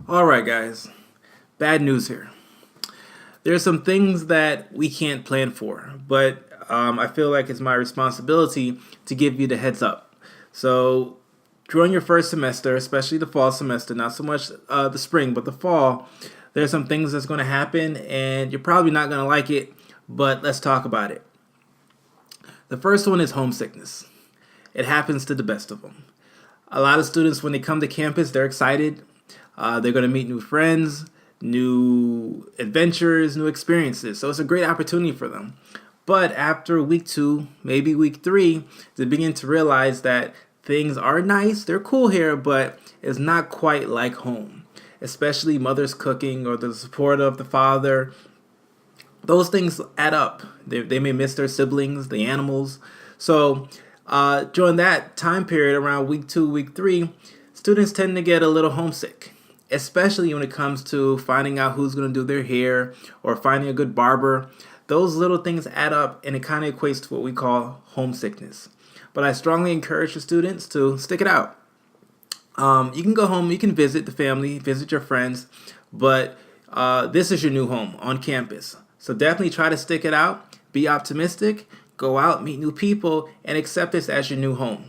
Alright guys, bad news here. There's some things that we can't plan for, but I feel like it's my responsibility to give you the heads up. So during your first semester, especially the fall semester, not so much the spring, but the fall, there's some things that's going to happen and you're probably not going to like it, but let's talk about it. The first one is homesickness. It happens to the best of them. A lot of students, when they come to campus, they're excited. They're going to meet new friends, new adventures, new experiences. So it's a great opportunity for them. But after week 2, maybe week 3, they begin to realize that things are nice, they're cool here, but it's not quite like home. Especially mother's cooking or the support of the father. Those things add up. They may miss their siblings, the animals. So during that time period, around week 2, week 3, students tend to get a little homesick, especially when it comes to finding out who's going to do their hair or finding a good barber. Those little things add up and it kind of equates to what we call homesickness. But I strongly encourage the students to stick it out. You can go home, you can visit the family, visit your friends, but this is your new home on campus. So definitely try to stick it out, be optimistic, go out, meet new people, and accept this as your new home.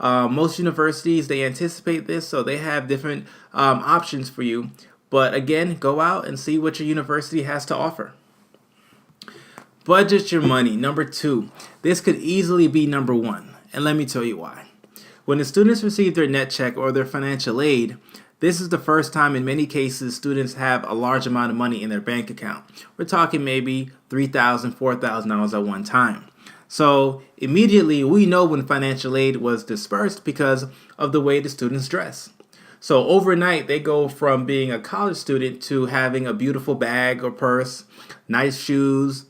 Most universities, they anticipate this, so they have different options for you. But again, go out and see what your university has to offer. Budget your money. Number 2. This could easily be number 1, and let me tell you why. When the students receive their net check or their financial aid, this is the first time in many cases students have a large amount of money in their bank account. We're talking maybe $3,000, $4,000 at one time. So immediately we know when financial aid was dispersed because of the way the students dress. So overnight they go from being a college student to having a beautiful bag or purse, nice shoes,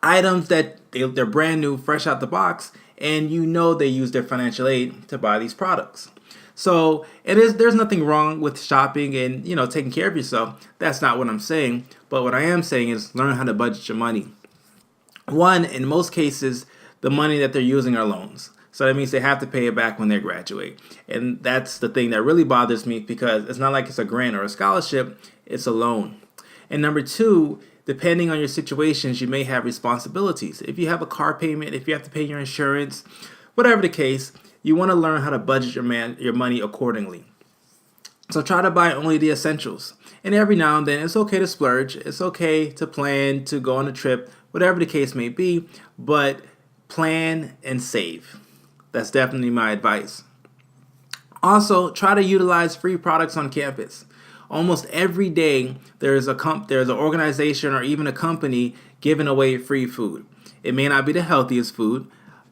items that they're brand new, fresh out the box, and you know they use their financial aid to buy these products. So there's nothing wrong with shopping and taking care of yourself. That's not what I'm saying. But what I am saying is learn how to budget your money. One, in most cases, the money that they're using are loans. So that means they have to pay it back when they graduate. And that's the thing that really bothers me because it's not like it's a grant or a scholarship, it's a loan. And number 2, depending on your situations, you may have responsibilities. If you have a car payment, if you have to pay your insurance, whatever the case, you want to learn how to budget your money accordingly. So try to buy only the essentials. And every now and then, it's okay to splurge. It's okay to plan to go on a trip, whatever the case may be, but plan and save. That's definitely my advice. Also, try to utilize free products on campus. Almost every day, there's an organization or even a company giving away free food. It may not be the healthiest food,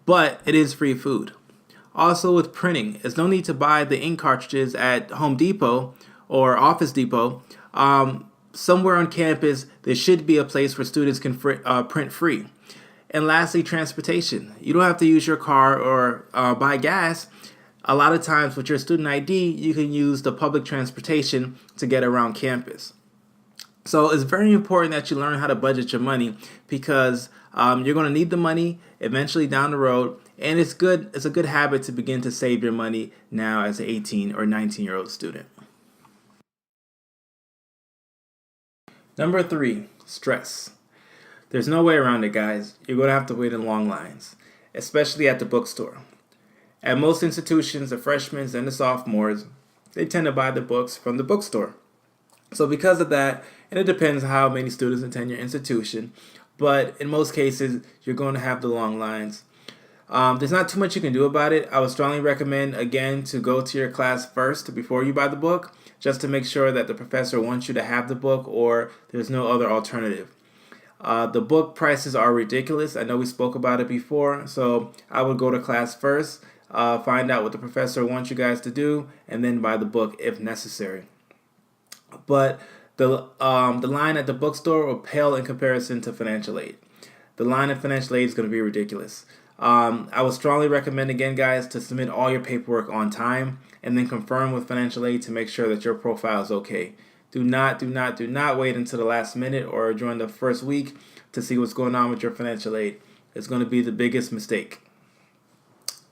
but it is free food. Also with printing, there's no need to buy the ink cartridges at Home Depot or Office Depot. Somewhere on campus, there should be a place where students can print free. And lastly, transportation. You don't have to use your car or buy gas. A lot of times with your student ID, you can use the public transportation to get around campus. So it's very important that you learn how to budget your money because you're going to need the money eventually down the road. And it's a good habit to begin to save your money now as an 18 or 19-year-old student. Number 3, stress. There's no way around it, guys. You're going to have to wait in long lines, especially at the bookstore. At most institutions, the freshmen and the sophomores, they tend to buy the books from the bookstore. So because of that, and it depends how many students attend your institution, but in most cases, you're going to have the long lines. There's not too much you can do about it. I would strongly recommend, again, to go to your class first before you buy the book, just to make sure that the professor wants you to have the book or there's no other alternative. The book prices are ridiculous. I know we spoke about it before, so I would go to class first, find out what the professor wants you guys to do, and then buy the book if necessary. But the line at the bookstore will pale in comparison to financial aid. The line of financial aid is going to be ridiculous. I would strongly recommend, again, guys, to submit all your paperwork on time and then confirm with financial aid to make sure that your profile is okay. Do not wait until the last minute or during the first week to see what's going on with your financial aid. It's going to be the biggest mistake.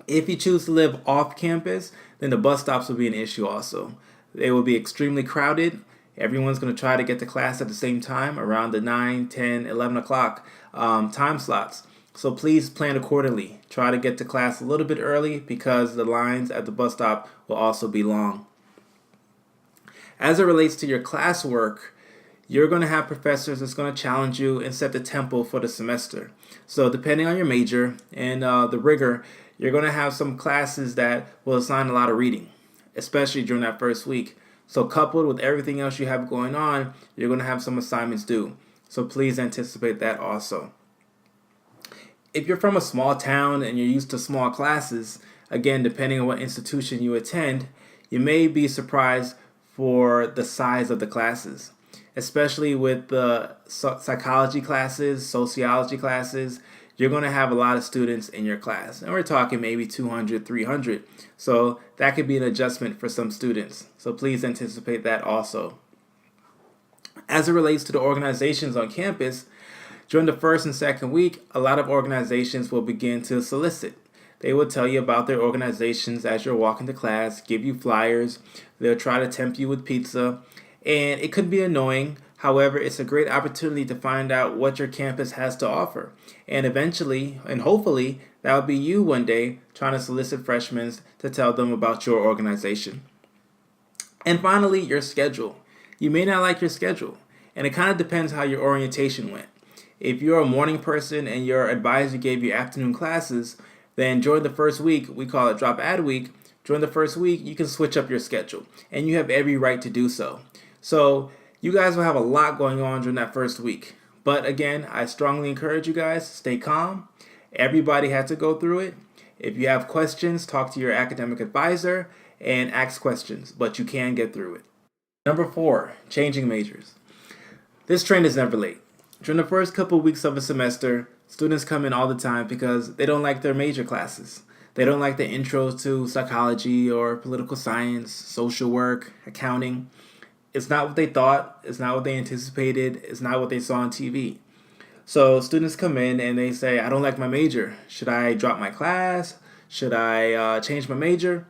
If you choose to live off campus, then the bus stops will be an issue also. They will be extremely crowded. Everyone's going to try to get to class at the same time around the 9, 10, 11 o'clock time slots. So please plan accordingly. Try to get to class a little bit early because the lines at the bus stop will also be long. As it relates to your classwork, you're going to have professors that's going to challenge you and set the tempo for the semester. So depending on your major and the rigor, you're going to have some classes that will assign a lot of reading, especially during that first week. So coupled with everything else you have going on, you're going to have some assignments due. So please anticipate that also. If you're from a small town and you're used to small classes, again, depending on what institution you attend, you may be surprised for the size of the classes, especially with the psychology classes, sociology classes. You're going to have a lot of students in your class, and we're talking maybe 200, 300. So that could be an adjustment for some students. So please anticipate that also. As it relates to the organizations on campus, during the first and second week, a lot of organizations will begin to solicit. They will tell you about their organizations as you're walking to class, give you flyers. They'll try to tempt you with pizza, and it could be annoying. However, it's a great opportunity to find out what your campus has to offer. And eventually, and hopefully, that will be you one day trying to solicit freshmen to tell them about your organization. And finally, your schedule. You may not like your schedule, and it kind of depends how your orientation went. If you're a morning person and your advisor gave you afternoon classes, then during the first week, we call it drop add week, during the first week, you can switch up your schedule, and you have every right to do so. So you guys will have a lot going on during that first week. But again, I strongly encourage you guys to stay calm. Everybody had to go through it. If you have questions, talk to your academic advisor and ask questions, but you can get through it. Number 4, changing majors. This train is never late. During the first couple of weeks of a semester, students come in all the time because they don't like their major classes. They don't like the intros to psychology or political science, social work, accounting. It's not what they thought. It's not what they anticipated. It's not what they saw on TV. So students come in and they say, I don't like my major. Should I drop my class? Should I change my major?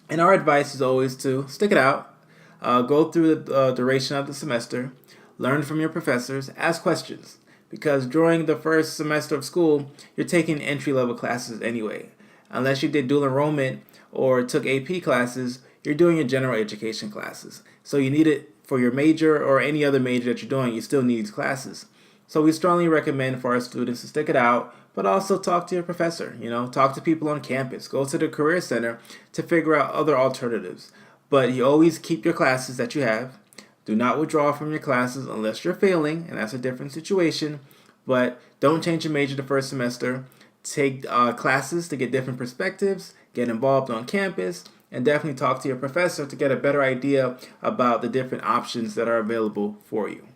And our advice is always to stick it out, go through the duration of the semester, learn from your professors, ask questions. Because during the first semester of school, you're taking entry-level classes anyway. Unless you did dual enrollment or took AP classes, you're doing your general education classes. So you need it for your major or any other major that you're doing, you still need these classes. So we strongly recommend for our students to stick it out, but also talk to your professor, talk to people on campus, go to the career center to figure out other alternatives. But you always keep your classes that you have. Do not withdraw from your classes unless you're failing, and that's a different situation. But don't change your major the first semester. Take classes to get different perspectives, get involved on campus, and definitely talk to your professor to get a better idea about the different options that are available for you.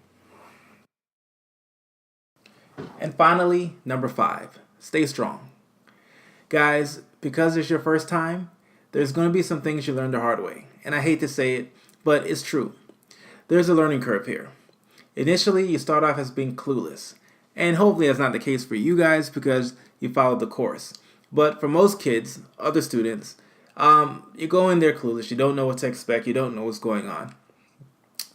And finally, number 5, stay strong. Guys, because it's your first time, there's going to be some things you learn the hard way. And I hate to say it, but it's true. There's a learning curve here. Initially, you start off as being clueless. And hopefully that's not the case for you guys because you followed the course. But for most kids, other students, you go in there clueless. You don't know what to expect. You don't know what's going on.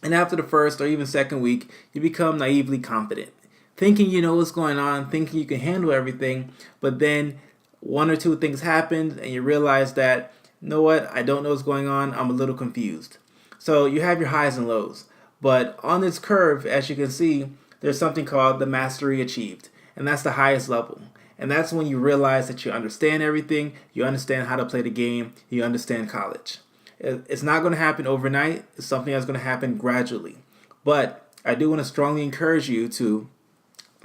And after the first or even second week, you become naively confident, thinking you know what's going on, thinking you can handle everything. But then 1 or 2 things happen and you realize that, you know what, I don't know what's going on. I'm a little confused. So you have your highs and lows. But on this curve, as you can see, there's something called the mastery achieved. And that's the highest level. And that's when you realize that you understand everything, you understand how to play the game, you understand college. It's not going to happen overnight. It's something that's going to happen gradually. But I do want to strongly encourage you to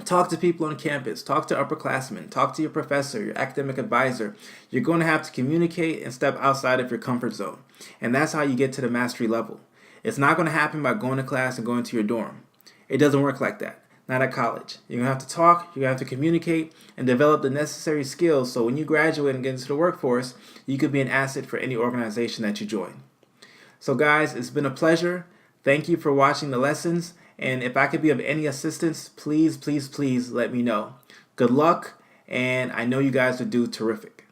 talk to people on campus, talk to upperclassmen, talk to your professor, your academic advisor. You're going to have to communicate and step outside of your comfort zone. And that's how you get to the mastery level. It's not going to happen by going to class and going to your dorm. It doesn't work like that. Not at college. You're going to have to talk, you're going to have to communicate, and develop the necessary skills so when you graduate and get into the workforce, you could be an asset for any organization that you join. So guys, it's been a pleasure. Thank you for watching the lessons, and if I could be of any assistance, please, please, please let me know. Good luck, and I know you guys will do terrific.